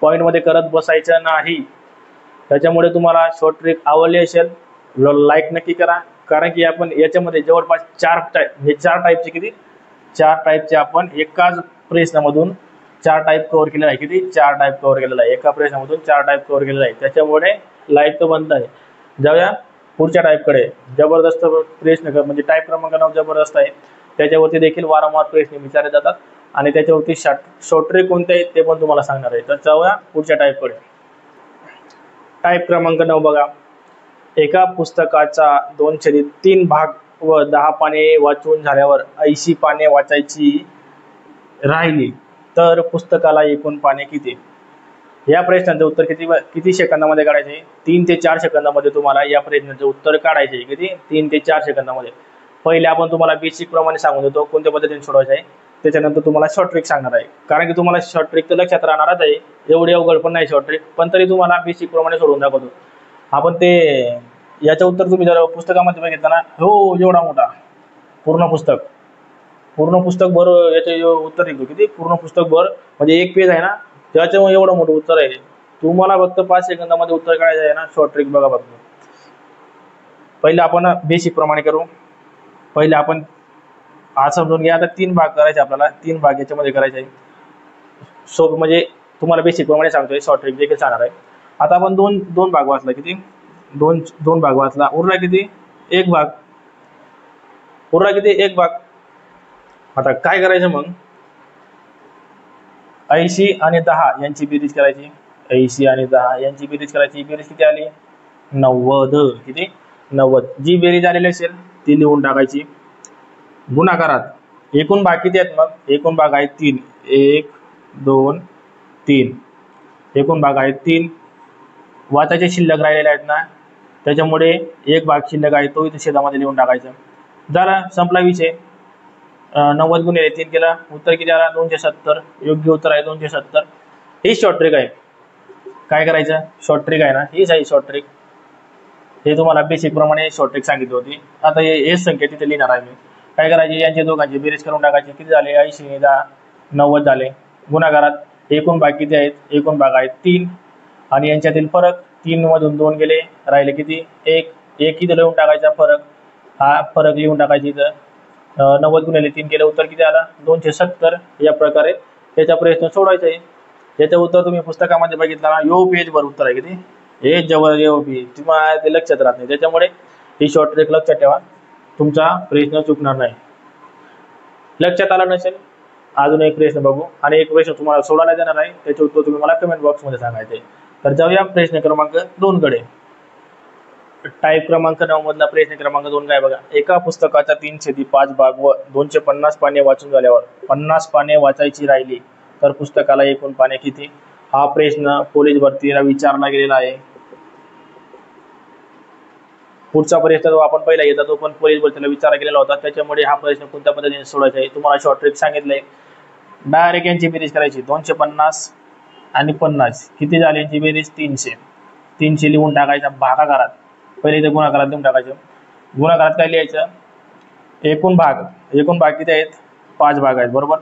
पॉईंट मध्ये करत बसायचं नाही. त्याच्यामुळे तुम्हाला शॉर्ट ट्रिक आवडली असेल लाईक नक्की करा. कारण की आपण याच्यामध्ये जवळपास 4 टाईपचे किती? 4 टाईपचे आपण एकाच प्रश्नामधून 4 टाईप कव्हर केलेला आहे. किती? 4 टाईप कव्हर केलेला आहे. एका प्रश्नामधून 4 टाईप कव्हर केलेला आहे. त्याच्यामुळे लाईक तर बनत आहे. जाऊया पुढच्या टाईपकडे. जबरदस्त प्रश्न म्हणजे टाईप क्रमांक 9 जबरदस्त आहे. त्याच्यावरती देखील वारंवार प्रश्न विचारले जातात आणि त्याच्यावरती शॉर्ट ट्रिक कोणते आहेत ते पण तुम्हाला सांगणार आहे. तर जाऊया पुढच्या टाईपकडे. टाईप क्रमांक 9 बघा. एका पुस्तकाचा 2/3 भाग व 10 पाने वाचून झाल्यावर 80 पाने वाचायची राहिली तर पुस्तकाला एकूण पाने किती? या प्रश्नाचं उत्तर किती सेकंदामध्ये काढायचे? 3 ते 4 सेकंदामध्ये तुम्हाला या प्रश्नाचं उत्तर काढायचे. किती? 3 ते 4 सेकंदामध्ये. पहिले आपण तुम्हाला बेसिक प्रमाणे सांगून देतो कोणत्या पद्धतीने सोडवायचं आहे. त्याच्यानंतर तुम्हाला शॉर्ट ट्रिक सांगणार आहे. कारण की तुम्हाला शॉर्ट ट्रिक तर लक्षात राहणारच आहे. एवढी अवघड पण नाही शॉर्ट ट्रिक, पण तरी तुम्हाला बेसिक प्रमाणे सोडवून दाखवतो आपण. ते याचं उत्तर तुम्ही जर पुस्तकामध्ये बघितलं ना, हो एवढा मोठा पूर्ण पुस्तक भर याचे उत्तर निघतो. किती? पूर्ण पुस्तक भर म्हणजे एक पेज आहे ना, त्याच्यामुळे एवढं मोठं उत्तर आहे. तुम्हाला फक्त 5 सेकंदामध्ये उत्तर काढायचं आहे ना. शॉर्ट ट्रिक बघा फक्त. पहिले आपण बेसिक प्रमाणे करू. पहिले आपण आज समजून घ्या. आता 3 भाग करायचे आपल्याला. 3 भाग याच्यामध्ये करायचे आहे. म्हणजे तुम्हाला बेसिक प्रमाणे सांगतोय, शॉर्ट ट्रिक देखील सांगणार आहे. आता आपण दोन भाग वाचला. किती? दोन भाग वाचला. उरला किती? एक भाग. उरला किती? एक भाग. आता काय करायचं मग? 80 आणि 10 यांची बेरीज करायची. 80 आणि 10 यांची बेरीज करायची. बेरीज किती आली? 90. किती? 90. जी बेरीज आलेली असेल ती लिहून टाकायची. गुणाकारात एकूण भाग किती आहेत? मग एकूण भाग आहेत 3. 1 2 3. एकूण भाग आहेत 3. वाचायचे शिल्लक राहिलेले आहेत ना, त्याच्यामुळे एक भाग शिल्लक आहे तो इथे छेदामध्ये लिहून टाकायचा. जरा संपला विषय. 90 गुणिले 3 केला. उत्तर किती आला? 270. योग्य उत्तर आहे 270. ही शॉर्ट ट्रिक आहे. काय करायचं? शॉर्ट ट्रिक आहे ना, हीच आहे शॉर्ट ट्रिक. हे तुम्हाला बेसिक प्रमाणे शॉर्ट ट्रिक सांगितली होती. आता हेच संख्या तिथे लिहिणार आहे मी. काय करायचे? यांचे दोघांची बेरीज करून टाकायची. किती झाले? 80 आणि 10 90 झाले. गुणाकारात एकूण भाग किती आहेत? एकूण भाग आहेत 3 आणि यांच्यातील फरक 3 मधून 2 गेले, राहिले किती? 1. इथे लिहून टाकायचा फरक. हा फरक लिहून टाकायची इथं. 90 गुणिले 3 केलं. उत्तर किती आला? 270. या प्रकारे याचा प्रश्न सोडवायचा आहे. याचं उत्तर तुम्ही पुस्तकामध्ये बघितलं ना, यो पेज भर उत्तर आहे. किती? हे जवळ यो पेज. तुम्हाला ते लक्षात राहत नाही. त्याच्यामुळे ही शॉर्ट ट्रिक लक्षात ठेवा. तुमचा प्रश्न चुकणार नाही. लक्षात आला नसेल अजून एक प्रश्न बघू आणि एक प्रश्न तुम्हाला सोडवायला देणार आहे. त्याचे उत्तर तुम्ही मला कमेंट बॉक्समध्ये सांगायचे. तर जाऊया प्रश्न क्रमांक 2 कडे. टाईप क्रमांक 9 मधला प्रश्न क्रमांक 2 काय बघा. एका पुस्तकाचा 3/5 भाग व 250 पाने वाचून झाल्यावर 50 पाने वाचायची राहिली तर पुस्तकाला एकूण पाने किती? हा प्रश्न पोलीस भरतीला विचारला गेलेला आहे. पुढचा प्रश्न जो आपण पहिला येतात तो पण पोलीस भरतीला विचारला गेलेला होता. त्याच्यामुळे हा प्रश्न कोणत्या पद्धतीने सोडवायचा आहे तुम्हाला शॉर्ट ट्रिक सांगितलंय. डायरेक्ट यांची बेरीज करायची. 250 आणि 50 किती झाली? यांची बेरीज 300. 300 लिहून टाकायचा भागाकारात. पहिले इथे गुणाकारात लिहून टाकायचं. गुणाकारात काय लिहायचं? एकूण भाग किती आहेत? 5 भाग आहेत बरोबर.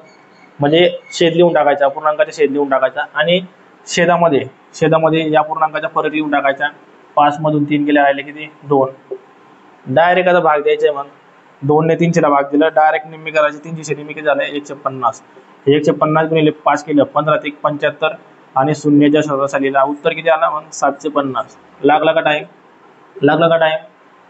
म्हणजे छेद लिहून टाकायचा. पूर्णांकाचा छेद लिहून टाकायचा आणि छेदामध्ये या पूर्णांकाचा फरक लिहून टाकायचा. 5 मधून 3 गेले, राहिले किती 2. डायरेक्ट आता भाग द्यायचा आहे. मग 2 ने 300 भाग दिला, डायरेक्ट निम्मी करायची. 300 निम्मी किती झाले 150. 150 गुणिले 5 केलं 15 ते 75 आणि शून्याच्या सहसा लिहिला. उत्तर किती आला मग 750. लागला का टाइम?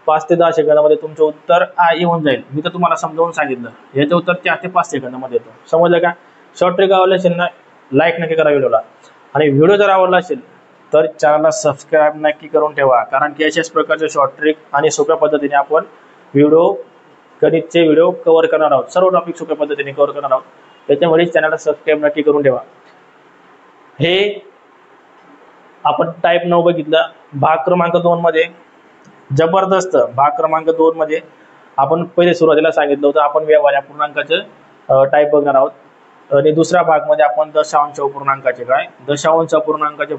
5 ते 10 सेकंदामध्ये तुमचं उत्तर येऊन जाईल. मी तर तुम्हाला समजावून सांगितलं. याचं उत्तर 4 ते 5 सेकंदामध्ये येतं. समजलं का? शॉर्ट ट्रिक आवडला असेल ना, लाईक नक्की करा व्हिडिओला. आणि व्हिडिओ जर आवडला असेल तर चॅनलला सबस्क्राईब नक्की करून ठेवा. कारण की अशाच प्रकारचे शॉर्ट ट्रिक आणि सोप्या पद्धतीने आपण गणितचे व्हिडिओ कव्हर करणार आहोत. सर्व टॉपिक सोप्या पद्धतीने कव्हर करणार आहोत. त्याच्यामुळे चॅनलला सबस्क्राईब नक्की करून ठेवा. हे आपण टाईप 9 बघितलं. भाग क्रमांक 2 मध्ये जबरदस्त. भाग क्रमांक 2 मध्ये आपण पहिले सुरुवातीला सांगितलं होतं आपण व्यवहार पूर्णांकाचं टाईप बघणार आहोत. आणि दुसऱ्या भाग मध्ये आपण दशांश अपूर्णांकाचे अपूर्णांकाचे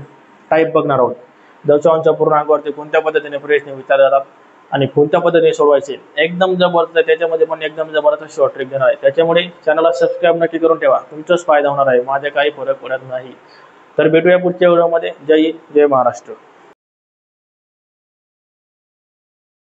टाईप बघणार आहोत. दशांश अपूर्णांकावरती कोणत्या पद्धतीने प्रश्न विचारले जातात आणि कोणत्या पद्धतीने सोडवायचे एकदम जबरदस्त. त्याच्यामध्ये पण एकदम जबरदस्त शॉर्ट ट्रिक देणार आहे. त्याच्यामुळे चॅनलला सबस्क्राईब नक्की करून ठेवा. तुमचाच फायदा होणार आहे. माझे काही फरक पडत नाही. तर भेटूया पुढच्या व्हिडिओमध्ये. जय हिंद, जय महाराष्ट्र.